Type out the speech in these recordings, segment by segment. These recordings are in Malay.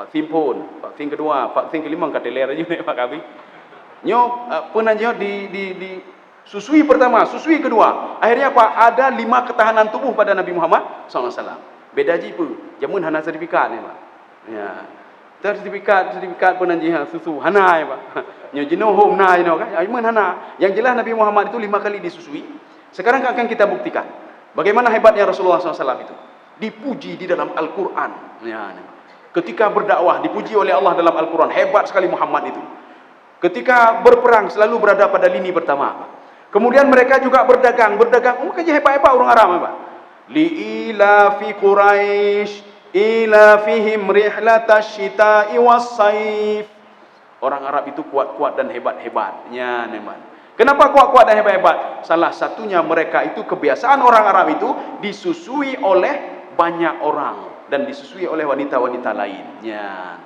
vaksin pun, vaksin kedua, vaksin kelima kata ler aja Pak Kabi. Nyo penanjio di susui pertama, susui kedua. Akhirnya apa? Ada 5 ketahanan tubuh pada Nabi Muhammad SAW. Beda je pun. Jamun hana sertifikat ni Pak. Ya. Sertifikat penanjih susu hana ya Pak. Nyo jenuh home na you know kan. Aiman hana. Yang jelas Nabi Muhammad itu 5 kali disusui. Sekarang akan kita buktikan bagaimana hebatnya Rasulullah SAW itu. Dipuji di dalam Al-Qur'an. Ya. Ketika berdakwah dipuji oleh Allah dalam Al-Qur'an. Hebat sekali Muhammad itu. Ketika berperang selalu berada pada lini pertama. Kemudian mereka juga berdagang. Oh, kerja hebat-hebat orang Arab Pak. Li ila fi Quraisy ila fihim rihlatash shita'i was-saif. Orang Arab itu kuat-kuat dan hebat-hebatnya, teman. Kenapa kuat-kuat dan hebat-hebat? Salah satunya mereka itu kebiasaan orang Arab itu disusui oleh banyak orang dan disusui oleh wanita-wanita lainnya.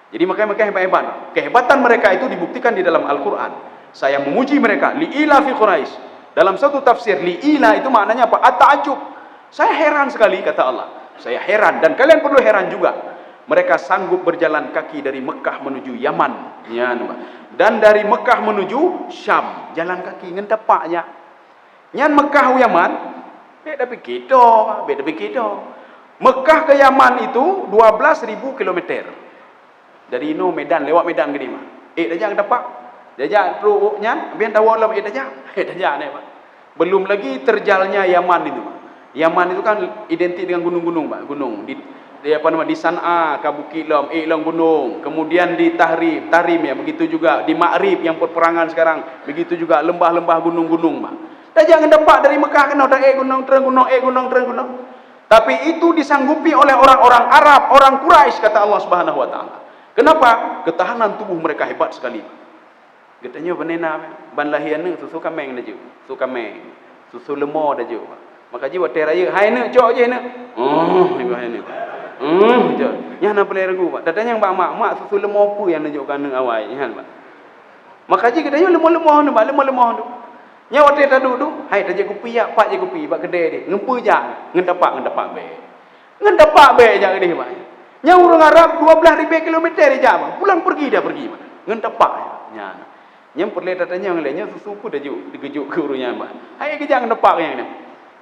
Jadi makanya mereka hebat-hebat. Kehebatan mereka itu dibuktikan di dalam Al-Qur'an. Saya memuji mereka. Li'ila fi Quraisy. Dalam satu tafsir, li'ila itu maknanya apa? At-ta'ajjub. Saya heran sekali kata Allah. Saya heran dan kalian perlu heran juga. Mereka sanggup berjalan kaki dari Mekah menuju Yaman. Ya, dan dari Mekah menuju Syam. Jalan kaki ngentapaknya. Nyan Mekah Yaman, beda begitu. Mekah ke Yaman itu 12.000 kilometer. Dari Ino Medan, lewat Medan ke Dima. Dajak dapat. Dajak perlu nyan, biar tahu alam dajak ni Pak. Belum lagi terjalnya Yaman itu. Yaman itu kan identik dengan gunung-gunung Pak, gunung. Di San'a, ke Bukit Lam, gunung. Kemudian di Tarim ya, begitu juga di Ma'rib yang perperangan sekarang, begitu juga lembah-lembah gunung-gunung Pak. Dajak dapat dari Mekah kena gunung, gunung. Tapi itu disanggupi oleh orang-orang Arab, orang Quraisy kata Allah Subhanahu wa taala. Kenapa? Ketahanan tubuh mereka hebat sekali. Katanya benena ban lahian ni susu kameng dah je. Susu kameng. Susu lemah dah je. Maka ji water raya, hai ne cok je ne. Ibu hai ne. Je. Nya na pelai ragu Pak. Datanya mak susu lemah apa yang tunjukkan ne awai kan Pak. Maka ji katanya lemah-lemah ne Pak, lemah-lemah tu. Nya water tadu tu, hai dah je kopi ya, pak je kopi Pak kedai dia. Ngempu ja, ngendapak be. Ngendapak be ja kedai Pak. Nya orang Arab 12.000 kilometer dia Pak. Pulang pergi Pak. Ngendapak nya. Yang perlu datanya yang lainnya susu pun dah digejuk ke urunya Pak. Hai kejang ngendapak yang ni.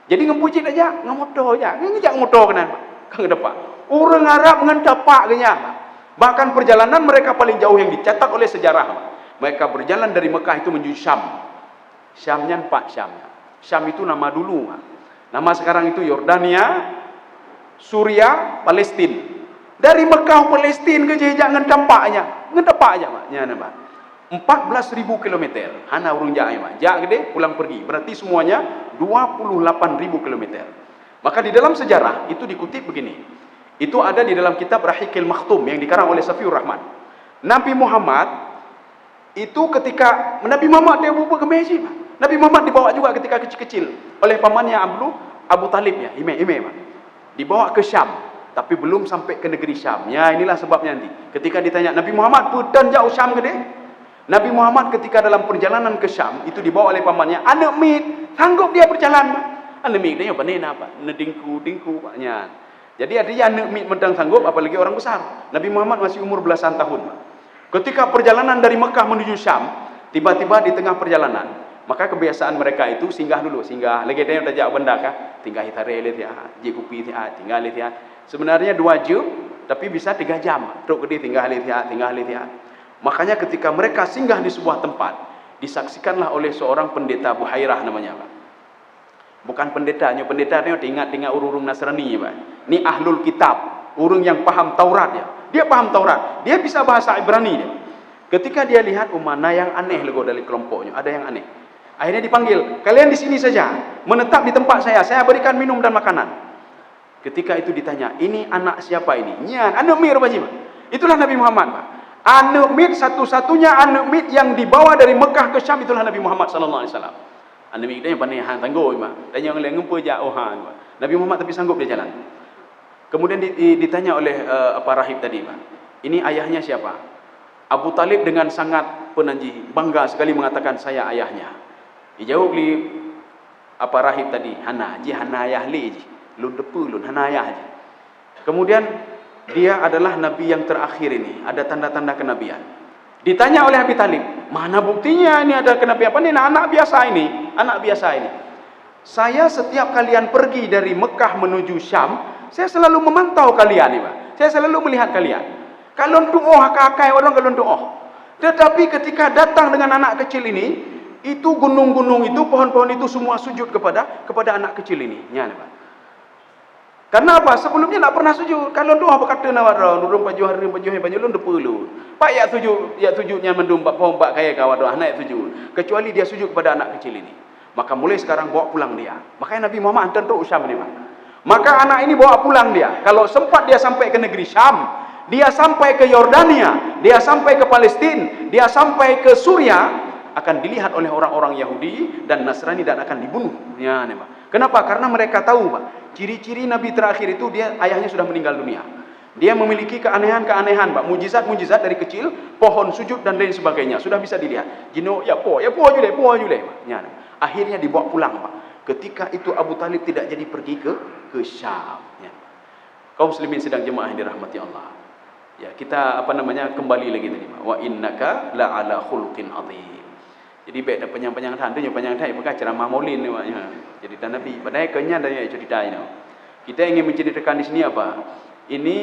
Jadi ngempuji aja, ngamotor aja. Ngejak motor kanan Pak. Kang ngendapak. Orang Arab ngendapak kenya. Bahkan perjalanan mereka paling jauh yang dicatat oleh sejarah Pak. Mereka berjalan dari Mekah itu menuju Syam. Syamnya 4 Syam. Syam itu nama dulu Pak. Nama sekarang itu Yordania, Suria, Palestina. Dari Mekah Palestina ke jejak ngendapak aja Pak. Nya Pak. 14.000 kilometer. Hana urung jai Pak. Jak gede pulang pergi. Berarti semuanya 28.000 kilometer. Maka di dalam sejarah itu dikutip begini. Itu ada di dalam kitab Rahiqil Makhtum yang dikarang oleh Safiur Rahman. Nabi Muhammad itu ketika Nabi Muhammad dia bubuh ke Mesir Pak. Nabi Muhammad dibawa juga ketika kecil-kecil oleh pamannya Abu Talib ya, Ime Pak. Dibawa ke Syam, tapi belum sampai ke negeri Syam. Ya, inilah sebabnya nanti. Ketika ditanya Nabi Muhammad putan jauh Syam gede? Nabi Muhammad ketika dalam perjalanan ke Syam itu dibawa oleh pamannya, anak mit, sanggup dia berjalan Pak. Anak mit dia benena Pak, nedingku Paknya. Jadi artinya anak mit mentang sanggup, apalagi orang besar. Nabi Muhammad masih umur belasan tahun Pak. Ketika perjalanan dari Mekah menuju Syam, tiba-tiba di tengah perjalanan, maka kebiasaan mereka itu singgah dulu, lagi dia udah jauh benda kah? Tinggal hitare le dia, je kopi dia, tinggal le dia. Sebenarnya 2 jam, tapi bisa 3 jam. Truk gede tinggal le dia. Makanya ketika mereka singgah di sebuah tempat, disaksikanlah oleh seorang pendeta Buhairah namanya Pak. Bukan pendetanya ingat urung Nasrani Pak. Ini ahlul kitab, urung yang paham Taurat ya. Dia paham Taurat, dia bisa bahasa Ibrani dia. Ketika dia lihat mana yang aneh lego dari kelompoknya, ada yang aneh. Akhirnya dipanggil, kalian di sini saja, menetap di tempat saya berikan minum dan makanan. Ketika itu ditanya, ini anak siapa ini? Nyan, anak mir Pak. Itulah Nabi Muhammad Pak. Anak mit satu-satunya anak mit yang dibawa dari Mekah ke Syam itulah Nabi Muhammad sallallahu alaihi wasallam. Anak mit dia pandai tangguh Pak. Dan yang lain ngumpu je Nabi Muhammad tapi sanggup dia jalan. Kemudian ditanya oleh rahib tadi Pak. Ini ayahnya siapa? Abu Talib dengan sangat penanji bangga sekali mengatakan saya ayahnya. Dijawab li rahib tadi, hana ayah li. Lun depu lun hana ayah je. Kemudian dia adalah nabi yang terakhir ini, ada tanda-tanda kenabian. Ditanya oleh Abi Talib, mana buktinya ini ada kenabian? Apa ini anak biasa ini? Anak biasa ini. Saya setiap kalian pergi dari Mekah menuju Syam, saya selalu memantau kalian nih, Pak. Saya selalu melihat kalian. Kalau doa kakai orang kalau doa. Tetapi ketika datang dengan anak kecil ini, itu gunung-gunung itu, pohon-pohon itu semua sujud kepada anak kecil ini. Ya, Pak. Karena apa? Sebelumnya tak pernah sujud. Kalau doa berkata nawara, nurun pajuh hari pajuh lun depulu. Pak ya sujudnya mendum pak pohon pak kaya kawan doa naik sujud. Kecuali dia sujud kepada anak kecil ini. Maka mulai sekarang bawa pulang dia. Makanya Nabi Muhammad hantar untuk Syam ini, Pak. Maka anak ini bawa pulang dia. Kalau sempat dia sampai ke negeri Syam, dia sampai ke Yordania, dia sampai ke Palestina, dia sampai ke Suria, akan dilihat oleh orang-orang Yahudi dan Nasrani dan akan dibunuh. Ya, nih, Pak. Kenapa? Karena mereka tahu, Pak, ciri-ciri Nabi terakhir itu dia ayahnya sudah meninggal dunia. Dia memiliki keanehan-keanehan, Pak, mujizat-mujizat dari kecil, pohon sujud dan lain sebagainya sudah bisa dilihat. Jino ya po jule, Pak. Ya, akhirnya dibawa pulang, Pak. Ketika itu Abu Talib tidak jadi pergi ke Syam. Ya. Kaum muslimin sedang jemaah yang dirahmati Allah. Ya, kita kembali lagi tadi, Pak. Wa innaka la ala khuluqin azim. Jadi baik dah panjang-panjang tahan tu panjang tahan pakai ceramah Maulid ni, Pak. Ya. Jadi dan Nabi padahal kenya dah cerita ini. Kita ingin menceritakan di sini apa? Ini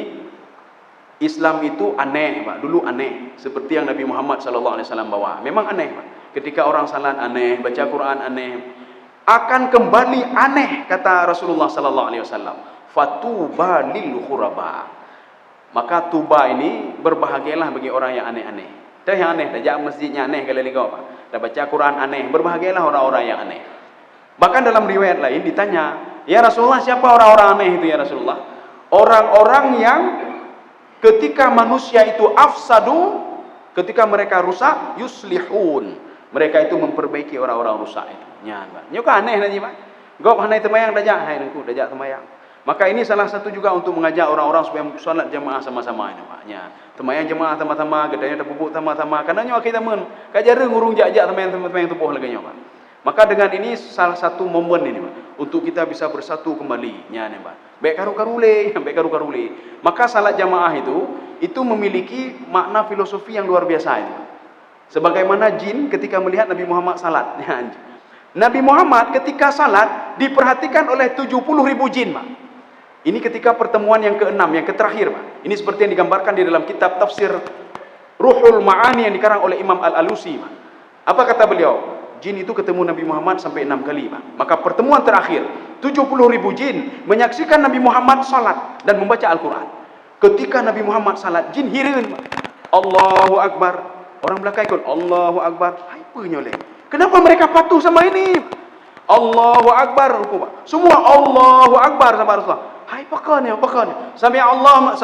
Islam itu aneh, Pak. Dulu aneh seperti yang Nabi Muhammad sallallahu alaihi wasallam bawa. Memang aneh, Pak. Ketika orang salat aneh, baca Quran aneh, akan kembali aneh kata Rasulullah sallallahu alaihi wasallam. Fatuba lil khuraba. Maka tuba ini berbahagialah bagi orang yang aneh-aneh. Dah yang aneh, dah masjidnya aneh kali lagi, Pak. Dah baca Quran aneh, berbahagialah orang-orang yang aneh. Bahkan dalam riwayat lain ditanya, "Ya Rasulullah, siapa orang-orang aneh itu ya Rasulullah?" Orang-orang yang ketika manusia itu afsadu, ketika mereka rusak, yuslihun. Mereka itu memperbaiki orang-orang rusak itu. Nyan, Pak. Nyo kan aneh nanti, Pak. Gop hanai temayang dajak, hai nengku dajak temayang. Maka ini salah satu juga untuk mengajak orang-orang supaya salat jemaah sama-sama ini, Pak. Ya. Temayang jemaah sama-sama, gedanya terpupuk sama-sama. Karena nyo kita men, kajare ngurung jak-jak temayang tubuh lagi nyo, Pak. Maka dengan ini salah satu momen ini, Pak, untuk kita bisa bersatu kembali. Nyan, Pak. Baik karu-karule. Maka salat jamaah itu memiliki makna filosofi yang luar biasa itu. Sebagaimana jin ketika melihat Nabi Muhammad salat. Nabi Muhammad ketika salat diperhatikan oleh 70.000 jin, Pak. Ini ketika pertemuan yang ke-6, yang terakhir, Pak. Ini seperti yang digambarkan di dalam kitab tafsir Ruhul Ma'ani yang dikarang oleh Imam Al-Alusi, Pak. Apa kata beliau? Jin itu ketemu Nabi Muhammad sampai 6 kali, Pak. Maka pertemuan terakhir 70.000 jin menyaksikan Nabi Muhammad salat dan membaca Al-Quran. Ketika Nabi Muhammad salat, jin hirin, Pak. Allahu Akbar. Orang belakang ikut Allahu Akbar. Apa nyoleh? Kenapa mereka patuh sama ini? Allahu Akbar, Pak. Semua Allahu Akbar sama Rasulullah. Hai pakannya. Sami Allah.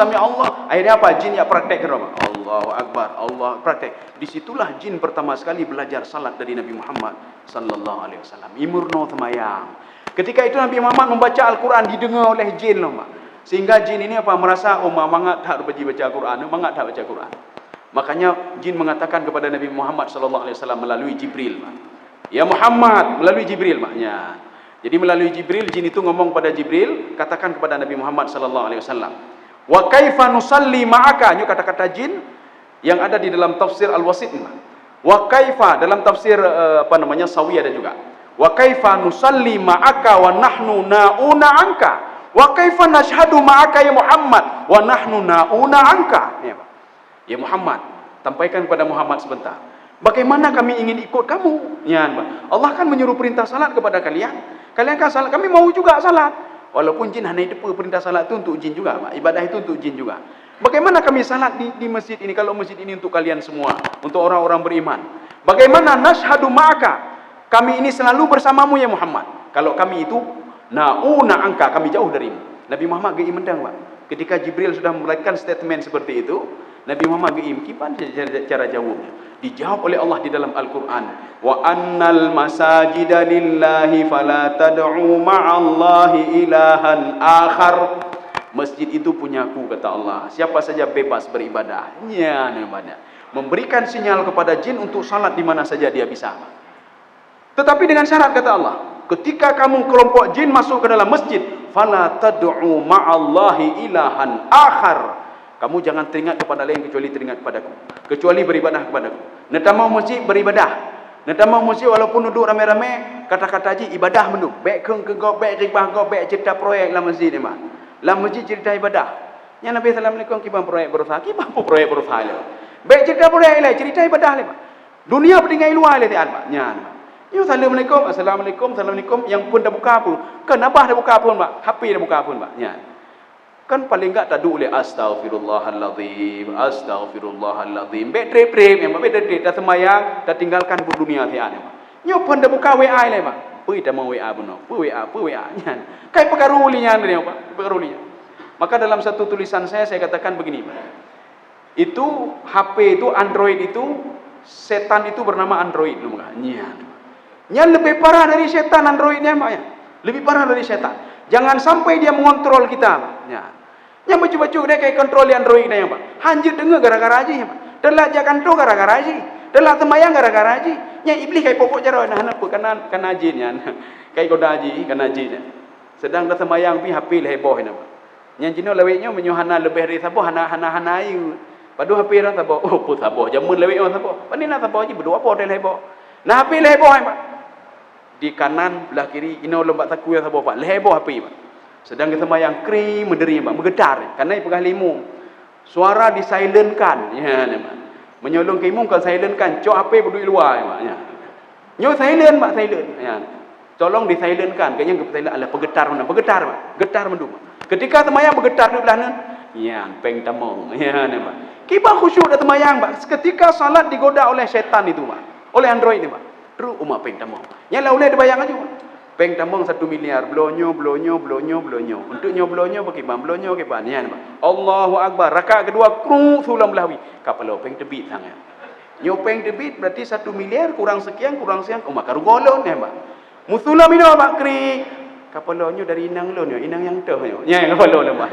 Akhirnya apa? Jin ya praktek kan, Pak. Allahu Akbar, Allah praktek. Disitulah jin pertama sekali belajar salat dari Nabi Muhammad sallallahu alaihi wasallam. Imurno temayang. Ketika itu Nabi Muhammad membaca Al-Quran didengar oleh jin, Pak. Sehingga jin ini apa? Merasa mangat tak baca Quran, mangat tak baca Quran. Makanya jin mengatakan kepada Nabi Muhammad sallallahu alaihi wasallam melalui Jibril, Pak. Ya Muhammad, melalui Jibril, Pak. Ya. Jadi melalui Jibril, jin itu ngomong pada Jibril, katakan kepada Nabi Muhammad sallallahu alaihi wasallam, "Wa kaifa nusalli ma'aka?" Ini kata-kata jin yang ada di dalam tafsir Al-Wasit. Wa kaifa dalam tafsir Sawi ada juga. Wa kaifa nusalli ma'aka wa nahnu na'una anka? Wa kaifa nashhadu ma'aka ya Muhammad wa nahnu na'una anka? Ya, Pak. Ya Muhammad, sampaikan kepada Muhammad sebentar. Bagaimana kami ingin ikut kamu? Ya, Pak. Allah kan menyuruh perintah salat kepada kalian. Kalian kan salat, kami mau juga salat. Walaupun jin hanya perintah salat itu untuk jin juga, Pak. Ibadah itu untuk jin juga. Bagaimana kami salat di masjid ini kalau masjid ini untuk kalian semua, untuk orang-orang beriman? Bagaimana nashhadu ma'aka? Kami ini selalu bersamamu ya Muhammad. Kalau kami itu na'una angka, kami jauh darimu. Nabi Muhammad gei mendang, Pak. Ketika Jibril sudah memberikan statement seperti itu, Nabi Muhammad gei kipan cara jawabnya. Dijawab oleh Allah di dalam Al-Quran. Wa annal masajida lillahi fala tad'u ma'allahi ilahan akhar. Masjid itu punyaku, kata Allah. Siapa saja bebas beribadah. Ya, namanya. Memberikan sinyal kepada jin untuk salat di mana saja dia bisa. Tetapi dengan syarat, kata Allah. Ketika kamu kelompok jin masuk ke dalam masjid, fala tad'u ma'allahi ilahan akhar. Kamu jangan teringat kepada lain kecuali teringat kepadaku. Kecuali beribadah kepadaku. Netama masjid beribadah. Netama masjid walaupun duduk ramai-ramai, kata-kata haji ibadah menduk. Baik ke kau, baik ribah kau, baik cerita proyek dalam masjid ni mah. Dalam masjid cerita ibadah. Yang Nabi Assalamualaikum kibang proyek berusaha, kibang apa proyek berusaha le. Baik cerita proyek le, cerita ibadah le. Dunia berdingai luar le tian mah. Nyan. Yo assalamualaikum, assalamualaikum, assalamualaikum. Yang pun dah buka pun. Kenapa dah buka pun, Pak? HP dah buka pun, Pak. Nyan. Kan paling enggak tak oleh astaghfirullahalazim, astaghfirullahalazim. Baik trip-trip yang baik trip dah semayang, dah tinggalkan dunia tian mah. Yo pun dah buka WA le, Pak. Pui dah mau WA pun. Pui WA. Nyan. Kai pekarulinya ni, Pak. Pekarulinya. Maka dalam satu tulisan saya katakan begini, Pak. Itu HP itu Android itu setan itu bernama Android lu maka. Yang lebih parah dari setan Androidnya Pak ya. Lebih parah dari setan. Jangan sampai dia mengontrol kita. Ya. Yang baju-baju dia kayak kontrol Androidnya Pak. Hanjir dengar gara-gara aja Pak. Telah jakan tu gara-gara aja. Telah temayang gara-gara aja. Yang iblis kayak pokok cara nah apa kan ajinnya. Kayak goda aji kan ajinnya. Sedang dah temayang pi HP heboh ni Pak. Yang jino leweknya menyuhana lebih dari sabo hana ayu. Padu HP dah sabo. Oh put sabo. Jamun lewek orang sabo. Pani nak sabo aja berdua apa dia heboh. Nah HP heboh Pak. Di kanan belah kiri ino lombat taku yang sabo Pak. Heboh HP Pak. Sedang kita semayang krim menderi Pak, menggetar karena pegah limu. Suara disilentkan. Ya Pak. Menyolong ke imam kalau silentkan, cok HP berdui luar Pak. Ya. Nyo silent Pak, silent. Ya. Tolong disilentkan. Kayaknya silent ala pegetar mana? Bergetar Pak. Getar mendu Pak. Ketika semayang bergetar di belah nan, ya peng tamong. Ya Pak. Kiba khusyuk dah semayang Pak. Ketika salat digoda oleh setan itu Pak. Oleh Android ni Pak. Terus umat peng tamong. Yang lah oleh dibayang aja Pak. Peng tamong 1 miliar. Blonyo. Untuk nyo blonyo bagaimana? Blonyo ke Pak. Ya Pak. Allahu Akbar. Rakaat kedua kru sulam belawi. Kapalo peng tebit sangat. Nyo peng tebit berarti 1 miliar kurang sekian. Oh maka rugolon ya Pak. Musulam ini Pak krik. Kapalonyo dari inang lo, inang yang dah. Ya, kapalo lah Pak.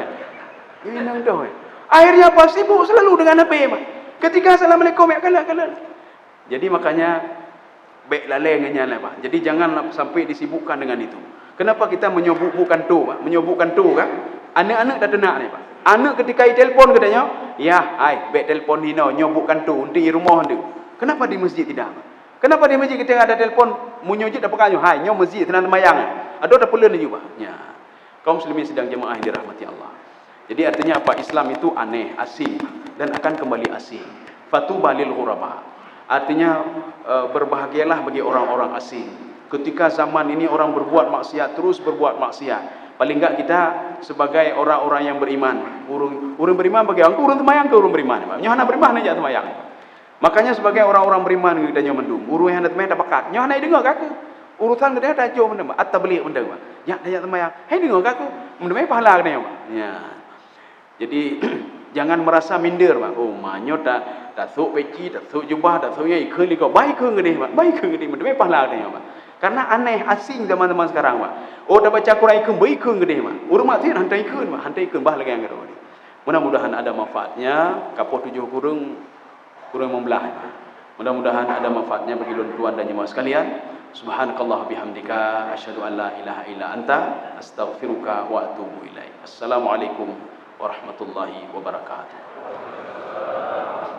Inang dah. Akhirnya apa? Sibuk selalu dengan HP Pak. Ketika assalamualaikum ya kalah. Jadi makanya baik lalengnya lah Pak. Jadi jangan sampai disibukkan dengan itu. Kenapa kita menyebutkan tu Pak? Menyebutkan tu kan? Anak-anak dah tenak ni Pak. Anak ketika telefon katanya, ya, baik telefon hino nyebutkan tu untuk di rumah tu. Kenapa di masjid tidak Pak? Kenapa di masjid kita ada telefon munyujud dah pekanyo, nyo masjid tenang mayang. Ada pelan juga. Ya. Kaum muslimin sedang jemaah yang dirahmati Allah. Jadi artinya apa? Islam itu aneh, asing dan akan kembali asing. Fatuba lil ghuraba. Artinya berbahagialah bagi orang-orang asing. Ketika zaman ini orang berbuat maksiat, terus berbuat maksiat. Paling enggak kita sebagai orang-orang yang beriman. Urang beriman bagi orang urang temayang ke urang beriman. Nyohana beriman aja temayang. Makanya sebagai orang-orang beriman kita nyo mendung. Urang yang temayang dah pakat. Nyohana dengar kaku. Urusan dia dah jauh benda at tabligh benda Pak. Ya dah temayang. Hei dengar kaku. Benda pahala kena Pak. Ya. Jadi jangan merasa minder Pak. Oh manyo tak sok peci, tak sok jubah, tak sok ye ikut liko. Baik ke ngedeh Pak. Baik ke ngedeh benda pahala kena Pak. Karena aneh asing zaman-zaman sekarang Pak. Oh dah baca Quran ikut baik ke ngedeh Pak. Urang mak tin hantai ikut Pak. Hantai ikut bah lagi yang kedua. Mudah-mudahan ada manfaatnya. Kapoh 7 kurung membelah. Mudah-mudahan ada manfaatnya bagi tuan dan jemaah sekalian. Subhanakallah bihamdika asyhadu an la ilaha illa anta astaghfiruka wa atubu ilaik. Assalamualaikum warahmatullahi wabarakatuh.